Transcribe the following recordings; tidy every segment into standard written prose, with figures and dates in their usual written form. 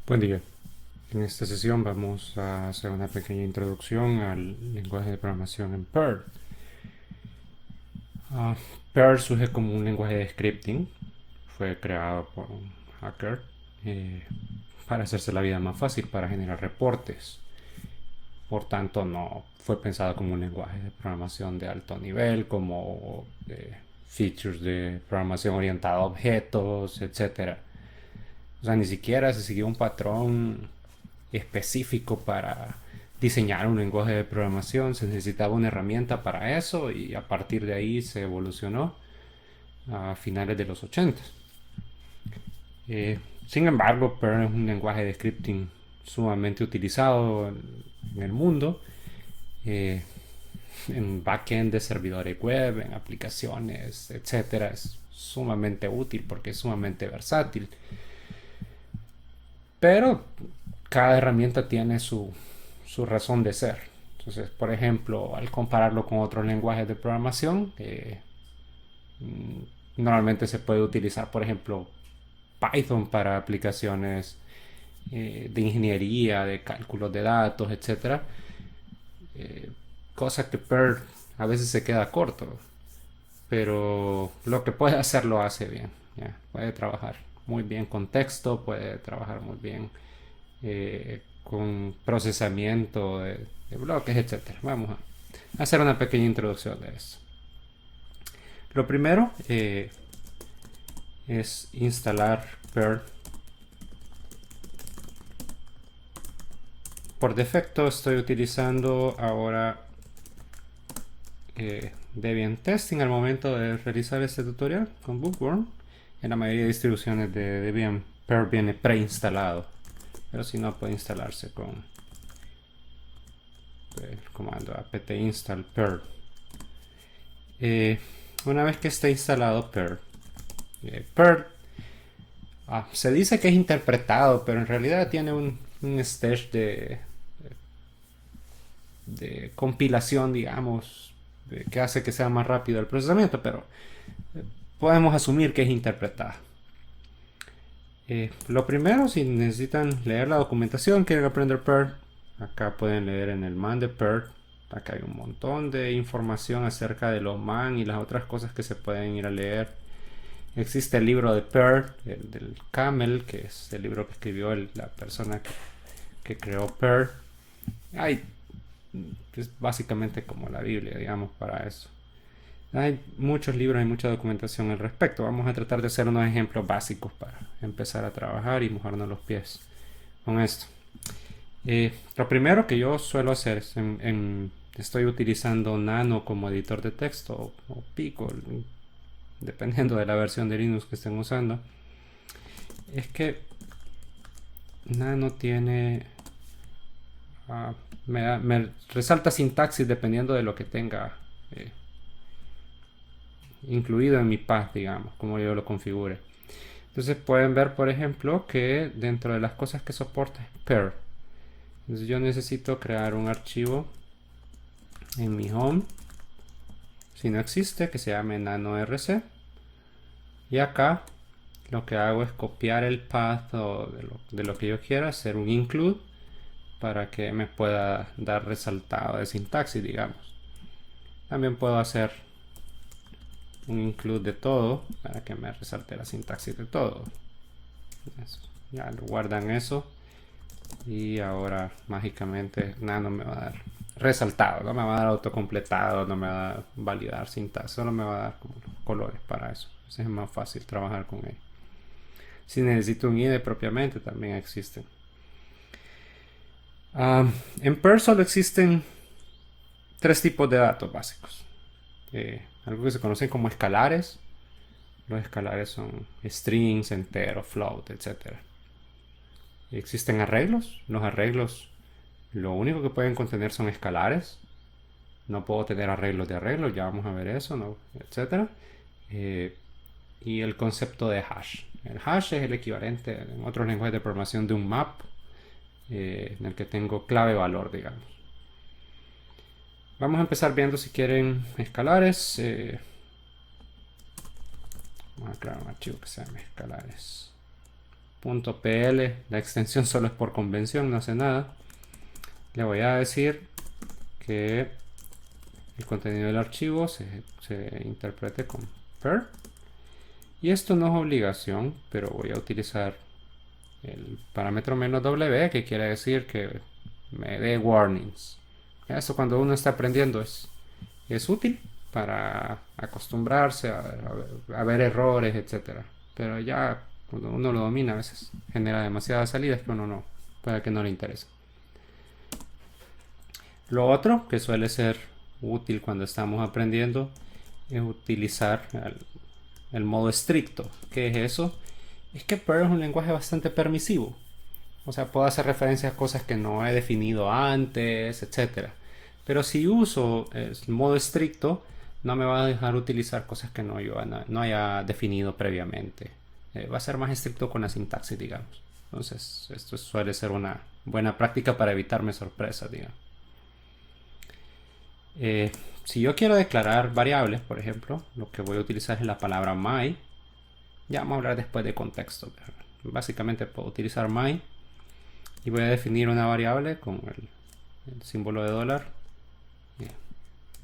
Buen día. En esta sesión vamos a hacer una pequeña introducción al lenguaje de programación en Perl. Ah, Perl surge como un lenguaje de scripting. Fue creado por un hacker eh, para hacerse la vida más fácil para generar reportes. Por tanto, no fue pensado como un lenguaje de programación de alto nivel, como features de programación orientada a objetos, etcétera. O sea, ni siquiera se siguió un patrón específico para diseñar un lenguaje de programación. Se necesitaba una herramienta para eso y a partir de ahí se evolucionó a finales de los 80. Sin embargo, Perl es un lenguaje de scripting sumamente utilizado en el mundo, eh, en backend de servidores web, en aplicaciones, etcétera. Es sumamente útil porque es sumamente versátil. Pero cada herramienta tiene su razón de ser. Entonces, por ejemplo, al compararlo con otros lenguajes de programación, normalmente se puede utilizar, por ejemplo, Python para aplicaciones de ingeniería, de cálculos de datos, etcétera. Cosa que Perl a veces se queda corto, pero lo que puede hacer lo hace bien. ¿Ya? Puede trabajar muy bien con texto, puede trabajar muy bien con procesamiento de bloques, etcétera. Vamos a hacer una pequeña introducción de eso. Lo primero es instalar Perl. Por defecto estoy utilizando ahora Debian Testing al momento de realizar este tutorial con Bookworm. En la mayoría de distribuciones de Debian, Perl viene preinstalado, pero si no puede instalarse con el comando apt install perl. Una vez que esté instalado Perl, se dice que es interpretado, pero en realidad tiene un stage de compilación, digamos, que hace que sea más rápido el procesamiento, pero podemos asumir que es interpretada. Lo primero, si necesitan leer la documentación, quieren aprender Perl, acá pueden leer en el man de Perl. Acá hay un montón de información acerca de los man y las otras cosas que se pueden ir a leer. Existe el libro de Perl, el del Camel, que es el libro que escribió la persona que creó Perl. Hay, es básicamente como la Biblia, digamos, para eso. Hay muchos libros y mucha documentación al respecto. Vamos a tratar de hacer unos ejemplos básicos para empezar a trabajar y mojarnos los pies con esto. Lo primero que yo suelo hacer es estoy utilizando Nano como editor de texto o Pico, dependiendo de la versión de Linux que estén usando. Es que Nano tiene me resalta sintaxis dependiendo de lo que tenga incluido en mi path, digamos, como yo lo configure. Entonces pueden ver, por ejemplo, que dentro de las cosas que soporta es Perl. Entonces yo necesito crear un archivo en mi home, si no existe, que se llame nanorc. Y acá lo que hago es copiar el path de lo que yo quiera, hacer un include para que me pueda dar resultado de sintaxis, digamos. También puedo hacer un include de todo para que me resalte la sintaxis de todo. Eso. Ya lo guardan eso y ahora mágicamente Nano me va a dar resaltado, no me va a dar autocompletado, no me va a dar validar sintaxis, solo me va a dar como colores para eso. Así es más fácil trabajar con él. Si necesito un IDE propiamente, también existen. En Perl solo existen tres tipos de datos básicos. Algo que se conocen como escalares. Los escalares son strings, enteros, float, etc. Existen arreglos. Los arreglos lo único que pueden contener son escalares. No puedo tener arreglos de arreglos, ya vamos a ver eso, ¿no? Etc. Y el concepto de hash. El hash es el equivalente en otros lenguajes de programación de un map, en el que tengo clave valor, digamos. Vamos a empezar viendo si quieren escalares. Vamos a crear un archivo que se llame escalares. .pl, la extensión solo es por convención, no hace nada. Le voy a decir que el contenido del archivo se interprete con per. Y esto no es obligación, pero voy a utilizar el parámetro "-w", que quiere decir que me dé warnings. Eso cuando uno está aprendiendo es útil para acostumbrarse a ver errores, etcétera. Pero ya cuando uno lo domina, a veces genera demasiadas salidas que uno no, puede que no le interese. Lo otro que suele ser útil cuando estamos aprendiendo es utilizar el modo estricto. ¿Qué es eso? Es que Perl es un lenguaje bastante permisivo. O sea, puedo hacer referencia a cosas que no he definido antes, etcétera. Pero si uso el modo estricto, no me va a dejar utilizar cosas que no haya definido previamente. Va a ser más estricto con la sintaxis, digamos. Entonces, esto suele ser una buena práctica para evitarme sorpresas, digamos. Si yo quiero declarar variables, por ejemplo, lo que voy a utilizar es la palabra my. Ya vamos a hablar después de contexto. Básicamente puedo utilizar my y voy a definir una variable con el símbolo de dólar.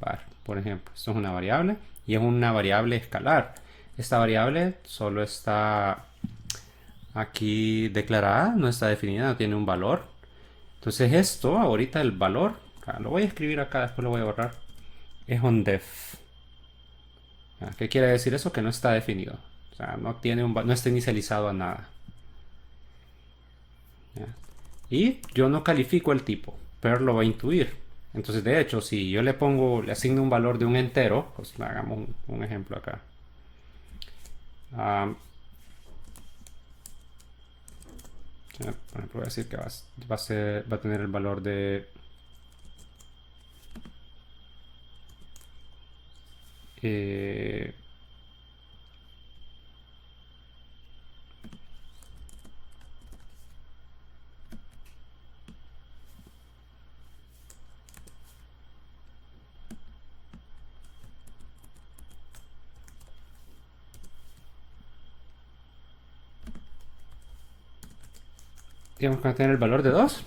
Var, por ejemplo. Esto es una variable y es una variable escalar. Esta variable solo está aquí declarada, no está definida, no tiene un valor. Entonces esto, ahorita el valor, lo voy a escribir acá, después lo voy a borrar, es onDef. ¿Qué quiere decir eso? Que no está definido. O sea, no está inicializado a nada. Y yo no califico el tipo, pero lo va a intuir. Entonces, de hecho, si yo le asigno un valor de un entero, pues hagamos un ejemplo acá. Por ejemplo, voy a decir que va a tener el valor de digamos que va a tener el valor de 2.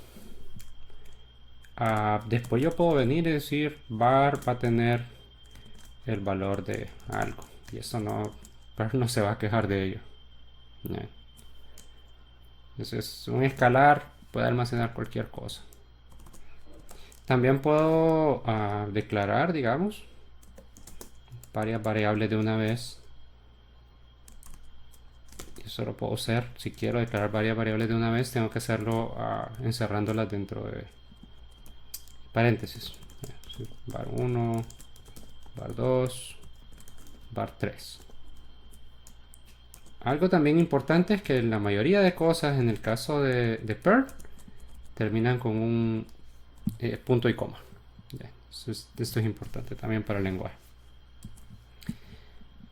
Después yo puedo venir y decir var va a tener el valor de algo. Y eso no se va a quejar de ello. Entonces un escalar puede almacenar cualquier cosa. También puedo declarar, digamos, varias variables de una vez. Eso lo puedo hacer. Si quiero declarar varias variables de una vez, tengo que hacerlo encerrándolas dentro de paréntesis. Var 1, var 2, var 3. Algo también importante es que la mayoría de cosas en el caso de Perl terminan con un punto y coma. Esto es importante también para el lenguaje.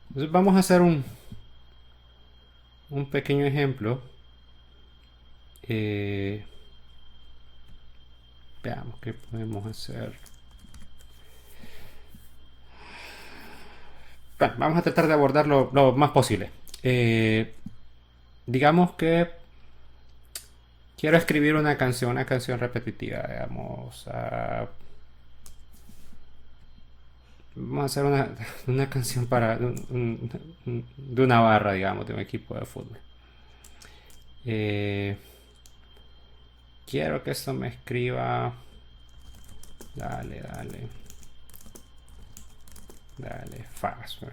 Entonces vamos a hacer un pequeño ejemplo. Veamos qué podemos hacer. Bueno, vamos a tratar de abordarlo lo más posible. Digamos que quiero escribir una canción repetitiva, digamos. Vamos a hacer una canción de una barra, digamos, de un equipo de fútbol. Quiero que esto me escriba. Dale, fast.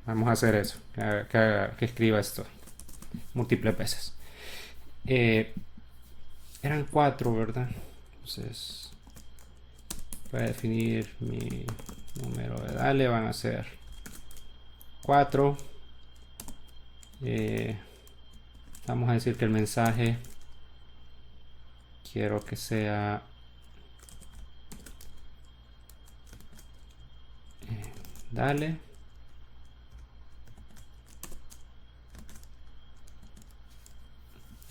Vamos a hacer eso. Que escriba esto múltiples veces. Eran 4, ¿verdad? Entonces voy a definir mi número de dale. Van a ser 4. Vamos a decir que el mensaje quiero que sea dale.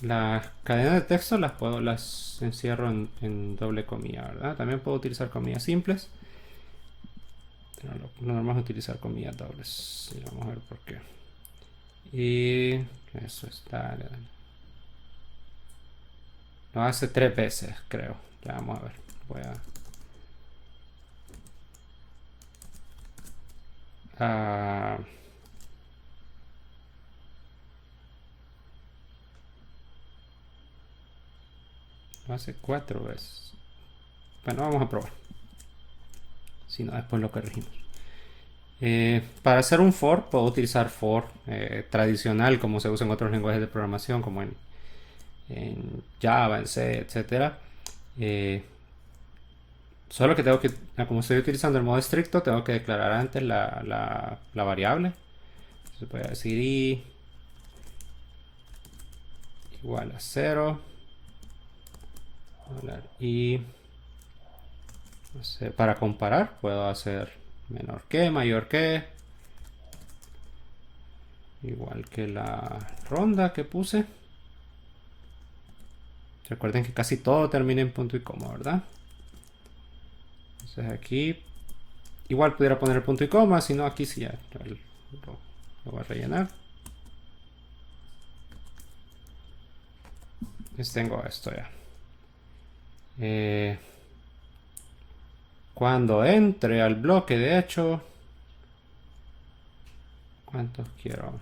Las cadenas de texto las encierro en doble comilla, ¿verdad? También puedo utilizar comillas simples. Pero lo normal es utilizar comillas dobles. Y vamos a ver por qué. Y eso es dale. Lo hace 3 veces, creo. Ya vamos a ver. Voy a... lo hace 4 veces. Bueno, vamos a probar. Si no, después lo corregimos. Para hacer un for, puedo utilizar for tradicional, como se usa en otros lenguajes de programación, como en Java, en C, etc. Solo que tengo que, como estoy utilizando el modo estricto, tengo que declarar antes la variable. Entonces voy a decir i igual a 0. Y no sé, para comparar puedo hacer menor que, mayor que, igual que la ronda que puse. Recuerden que casi todo termina en punto y coma, ¿verdad? Entonces aquí igual pudiera poner el punto y coma, si no aquí sí ya lo voy a rellenar. Entonces tengo esto ya. Cuando entre al bloque, de hecho, ¿cuántos quiero?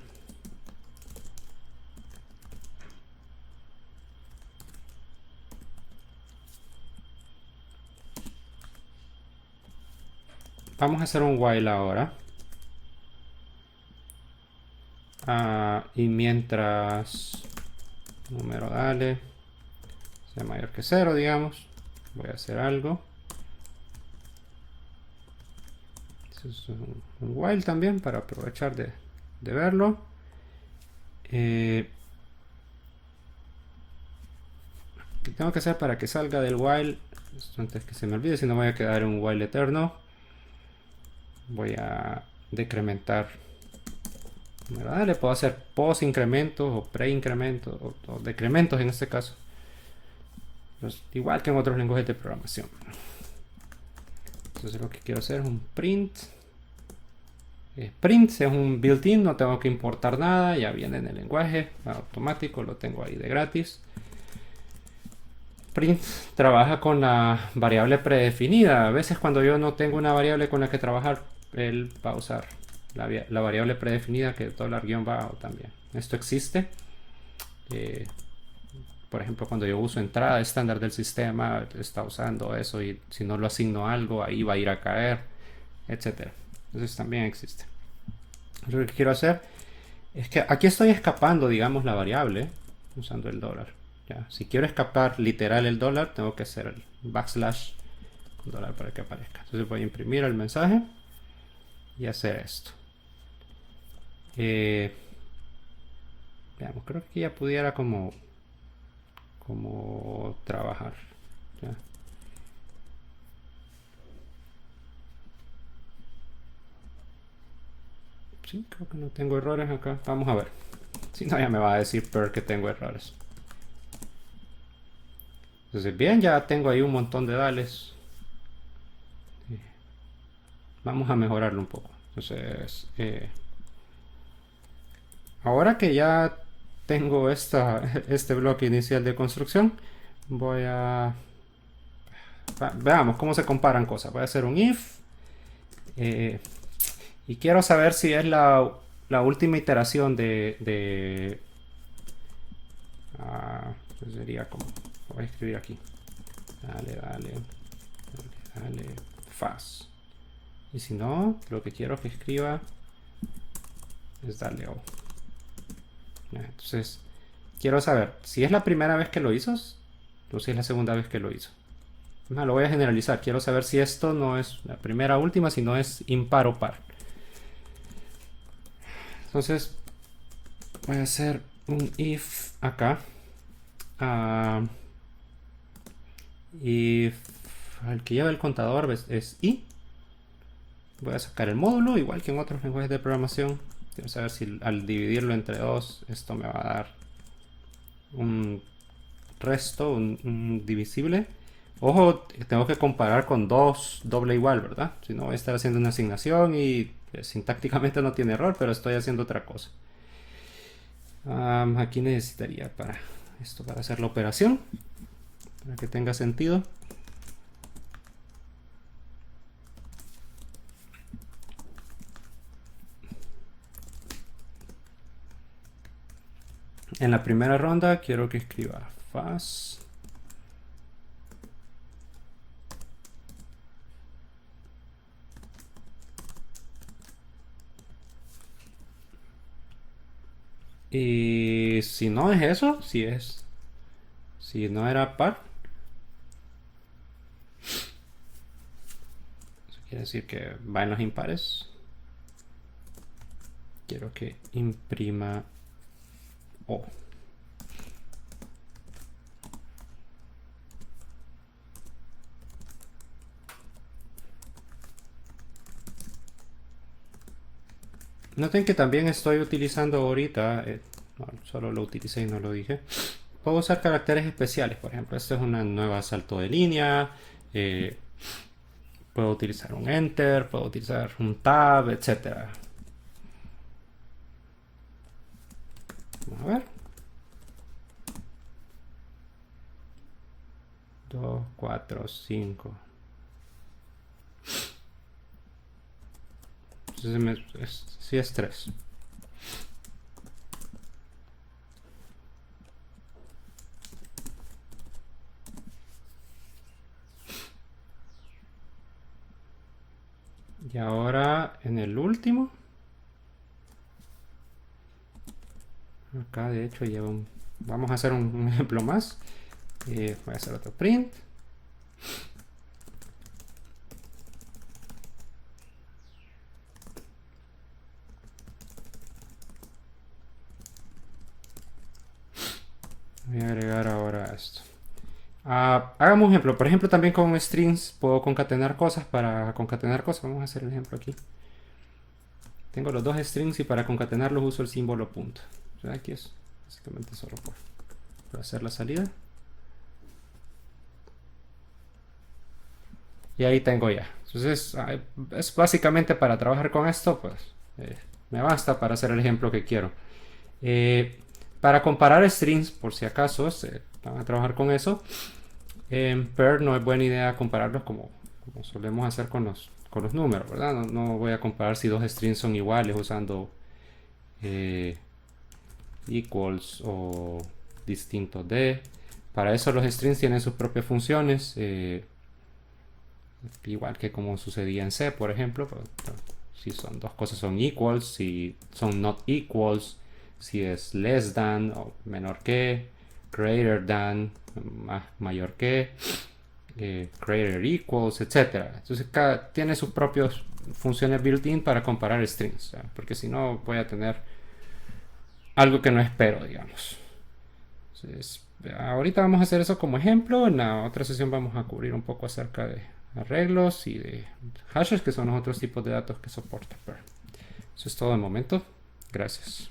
Vamos a hacer un while ahora. Y mientras número dale sea mayor que 0, digamos, voy a hacer algo. Eso es un while también para aprovechar de verlo. ¿Qué tengo que hacer para que salga del while? Esto antes que se me olvide, si no voy a quedar en un while eterno. Voy a decrementar. Le puedo hacer post incrementos o pre incrementos o decrementos en este caso. Pues, igual que en otros lenguajes de programación. Entonces lo que quiero hacer es un print. Print es un built-in, no tengo que importar nada, ya viene en el lenguaje automático, lo tengo ahí de gratis. Print trabaja con la variable predefinida. A veces cuando yo no tengo una variable con la que trabajar, él va a usar la variable predefinida, que es $-bajo también. Esto existe. Por ejemplo, cuando yo uso entrada estándar del sistema, está usando eso, y si no lo asigno a algo, ahí va a ir a caer, etcétera. Entonces también existe. Lo que quiero hacer es que aquí estoy escapando, digamos, la variable usando el $. ¿Ya? Si quiero escapar literal el $, tengo que hacer el backslash $, para que aparezca. Entonces voy a imprimir el mensaje y hacer esto. Veamos, creo que ya pudiera como trabajar. ¿Ya? Sí, creo que no tengo errores acá. Vamos a ver. Si no, ya me va a decir per que tengo errores. Entonces, bien, ya tengo ahí un montón de dales. Vamos a mejorarlo un poco. Entonces, ahora que ya tengo este bloque inicial de construcción, voy a... veamos cómo se comparan cosas. Voy a hacer un if. Y quiero saber si es la última iteración pues sería como... voy a escribir aquí. Dale, fast. Y si no, lo que quiero que escriba es darle O. Entonces, quiero saber si es la primera vez que lo hizo o si es la segunda vez que lo hizo. Lo voy a generalizar. Quiero saber si esto no es la primera o última, si no es impar o par. Entonces, voy a hacer un if acá. If el que lleva el contador es i. Voy a sacar el módulo, igual que en otros lenguajes de programación. Quiero saber si al dividirlo entre 2, esto me va a dar un resto, un divisible. Ojo, tengo que comparar con 2 doble igual, ¿verdad? Si no, voy a estar haciendo una asignación y sintácticamente no tiene error, pero estoy haciendo otra cosa. Aquí necesitaría para esto, para hacer la operación. para que tenga sentido. En la primera ronda quiero que escriba fast. Y si no es eso, si no era par, eso quiere decir que va en los impares. Quiero que imprima O. Noten que también estoy utilizando ahorita, no, solo lo utilicé y no lo dije. Puedo usar caracteres especiales, por ejemplo, esta es una nueva salto de línea. Puedo utilizar un enter, puedo utilizar un tab, etc. Vamos a ver. 2, 4, 5. Sí es 3. Y ahora en el último. Acá de hecho lleva un... Vamos a hacer un ejemplo más. Voy a hacer otro print. Voy a agregar ahora esto. Hagamos un ejemplo. Por ejemplo, también con strings puedo concatenar cosas. Para concatenar cosas, vamos a hacer el ejemplo aquí. Tengo los dos strings y para concatenarlos uso el símbolo punto. O sea, aquí es básicamente solo por hacer la salida. Y ahí tengo ya. Entonces, es básicamente para trabajar con esto, pues me basta para hacer el ejemplo que quiero. Para comparar strings, por si acaso van a trabajar con eso, en Perl no es buena idea compararlos como solemos hacer con los números, ¿verdad? No voy a comparar si dos strings son iguales usando equals o distinto de. Para eso los strings tienen sus propias funciones, igual que como sucedía en C, por ejemplo. Si son dos cosas son equals, si son not equals, si es less than o menor que, greater than, mayor que, greater equals, etc. Entonces tiene sus propias funciones built-in para comparar strings, porque si no voy a tener algo que no espero, digamos. Entonces, ahorita vamos a hacer eso como ejemplo. En la otra sesión vamos a cubrir un poco acerca de arreglos y de hashes, que son los otros tipos de datos que soporta Perl. Eso es todo de momento. Gracias.